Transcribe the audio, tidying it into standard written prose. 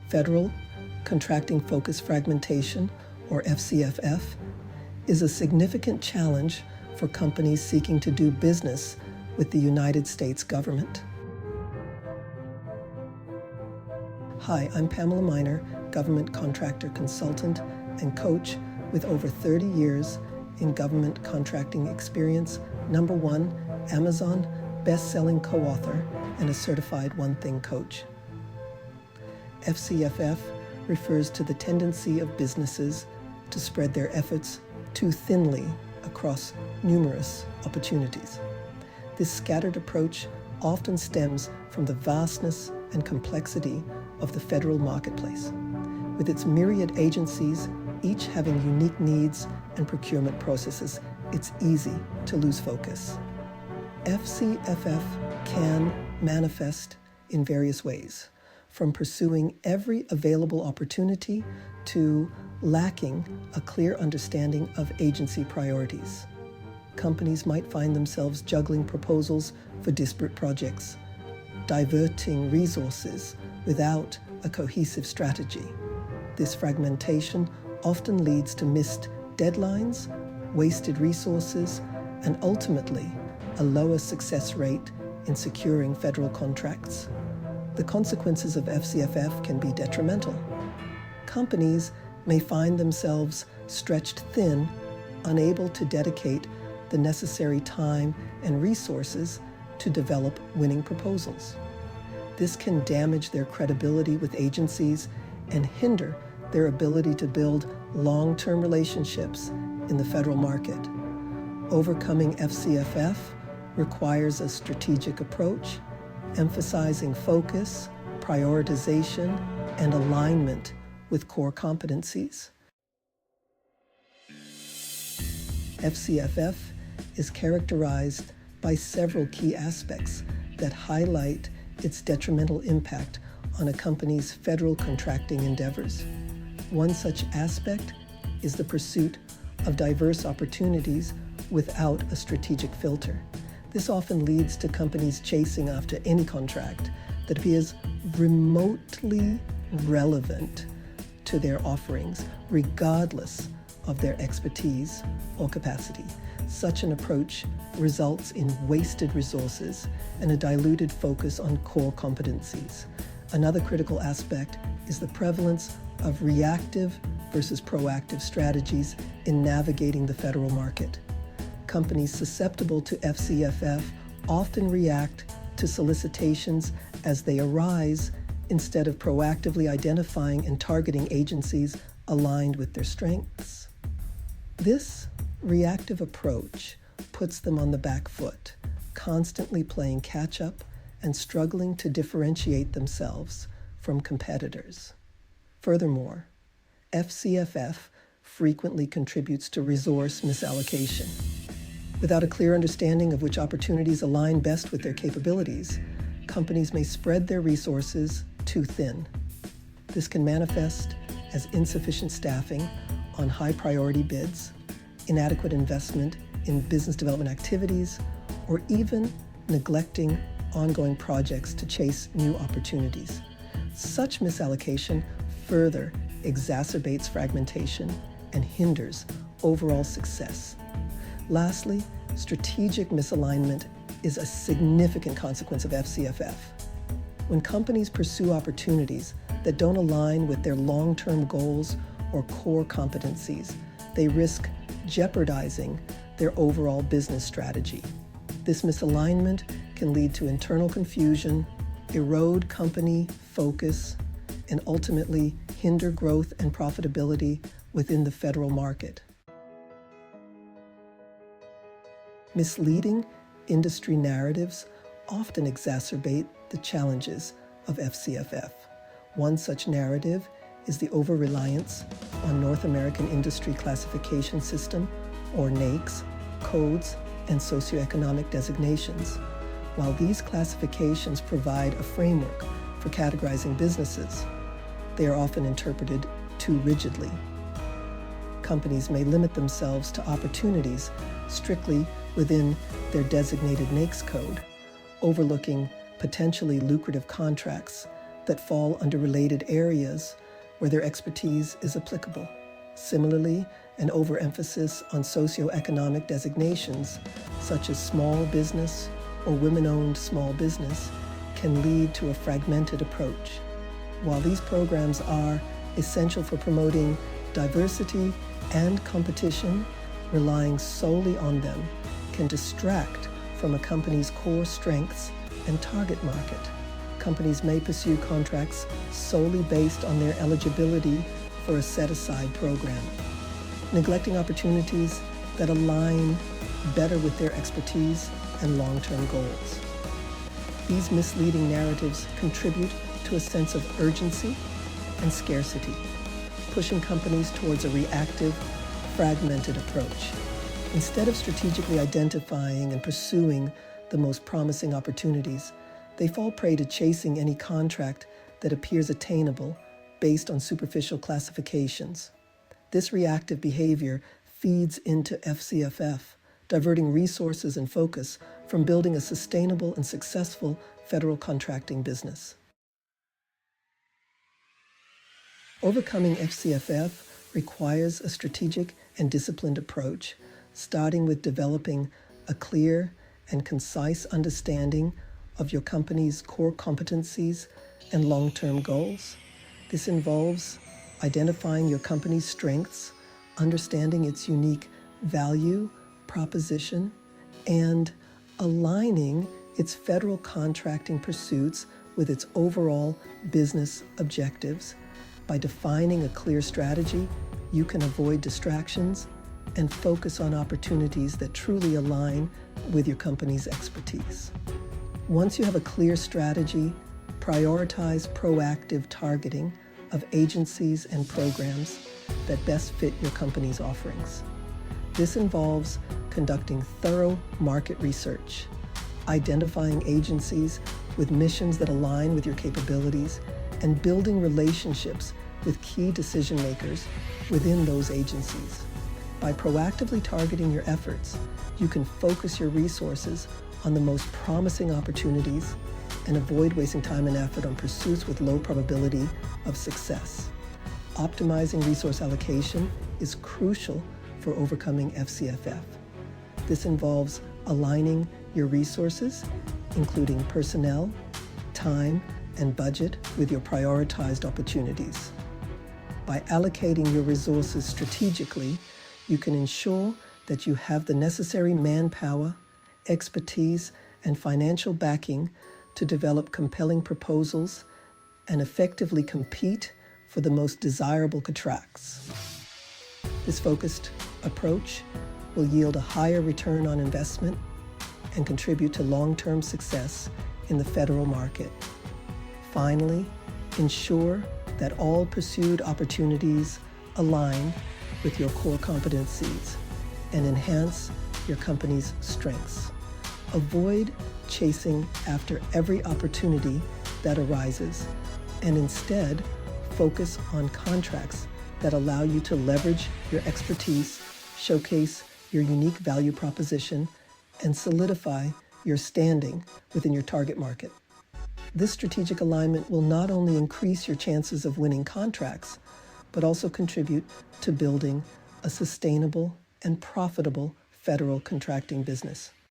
Federal Contracting Focus Fragmentation, or FCFF, is a significant challenge for companies seeking to do business with the United States government. Hi, I'm Pamela Miner, government contractor consultant and coach with over 30 years in government contracting experience, #1 Amazon best-selling co-author, and a certified One Thing coach. FCFF refers to the tendency of businesses to spread their efforts too thinly across numerous opportunities. This scattered approach often stems from the vastness and complexity of the federal marketplace. With its myriad agencies, each having unique needs and procurement processes, it's easy to lose focus. FCFF can manifest in various ways, from pursuing every available opportunity to lacking a clear understanding of agency priorities. Companies might find themselves juggling proposals for disparate projects, diverting resources without a cohesive strategy. This fragmentation often leads to missed deadlines, wasted resources, and ultimately a lower success rate in securing federal contracts. The consequences of FCFF can be detrimental. Companies may find themselves stretched thin, unable to dedicate the necessary time and resources to develop winning proposals. This can damage their credibility with agencies and hinder their ability to build long-term relationships in the federal market. Overcoming FCFF requires a strategic approach, emphasizing focus, prioritization, and alignment with core competencies. FCFF is characterized by several key aspects that highlight its detrimental impact on a company's federal contracting endeavors. One such aspect is the pursuit of diverse opportunities without a strategic filter. This often leads to companies chasing after any contract that appears remotely relevant to their offerings, regardless of their expertise or capacity. Such an approach results in wasted resources and a diluted focus on core competencies. Another critical aspect is the prevalence of reactive versus proactive strategies in navigating the federal market. Companies susceptible to FCFF often react to solicitations as they arise instead of proactively identifying and targeting agencies aligned with their strengths. This reactive approach puts them on the back foot, constantly playing catch-up and struggling to differentiate themselves from competitors. Furthermore, FCFF frequently contributes to resource misallocation. Without a clear understanding of which opportunities align best with their capabilities, companies may spread their resources too thin. This can manifest as insufficient staffing on high-priority bids, inadequate investment in business development activities, or even neglecting ongoing projects to chase new opportunities. Such misallocation further exacerbates fragmentation and hinders overall success. Lastly, strategic misalignment is a significant consequence of FCFF. When companies pursue opportunities that don't align with their long-term goals or core competencies, they risk jeopardizing their overall business strategy. This misalignment can lead to internal confusion, erode company focus, and ultimately hinder growth and profitability within the federal market. Misleading industry narratives often exacerbate the challenges of FCFF. One such narrative is the over-reliance on North American Industry Classification System, or NAICS, codes and socioeconomic designations. While these classifications provide a framework for categorizing businesses, they are often interpreted too rigidly. Companies may limit themselves to opportunities strictly within their designated NAICS code, overlooking potentially lucrative contracts that fall under related areas where their expertise is applicable. Similarly, an overemphasis on socioeconomic designations, such as small business or women-owned small business, can lead to a fragmented approach. While these programs are essential for promoting diversity and competition, relying solely on them can distract from a company's core strengths and target market. Companies may pursue contracts solely based on their eligibility for a set-aside program, neglecting opportunities that align better with their expertise and long-term goals. These misleading narratives contribute to a sense of urgency and scarcity, pushing companies towards a reactive, fragmented approach. Instead of strategically identifying and pursuing the most promising opportunities, they fall prey to chasing any contract that appears attainable based on superficial classifications. This reactive behavior feeds into FCFF, diverting resources and focus from building a sustainable and successful federal contracting business. Overcoming FCFF requires a strategic and disciplined approach, starting with developing a clear and concise understanding of your company's core competencies and long-term goals. This involves identifying your company's strengths, understanding its unique value proposition, and aligning its federal contracting pursuits with its overall business objectives. By defining a clear strategy, you can avoid distractions and focus on opportunities that truly align with your company's expertise. Once you have a clear strategy, prioritize proactive targeting of agencies and programs that best fit your company's offerings. This involves conducting thorough market research, identifying agencies with missions that align with your capabilities, and building relationships with key decision makers within those agencies. By proactively targeting your efforts, you can focus your resources on the most promising opportunities and avoid wasting time and effort on pursuits with low probability of success. Optimizing resource allocation is crucial for overcoming FCFF. This involves aligning your resources, including personnel, time, and budget, with your prioritized opportunities. By allocating your resources strategically, you can ensure that you have the necessary manpower, expertise, and financial backing to develop compelling proposals and effectively compete for the most desirable contracts. This focused approach will yield a higher return on investment and contribute to long-term success in the federal market. Finally, ensure that all pursued opportunities align with your core competencies and enhance your company's strengths. Avoid chasing after every opportunity that arises, and instead focus on contracts that allow you to leverage your expertise, showcase your unique value proposition, and solidify your standing within your target market. This strategic alignment will not only increase your chances of winning contracts, but also contribute to building a sustainable and profitable federal contracting business.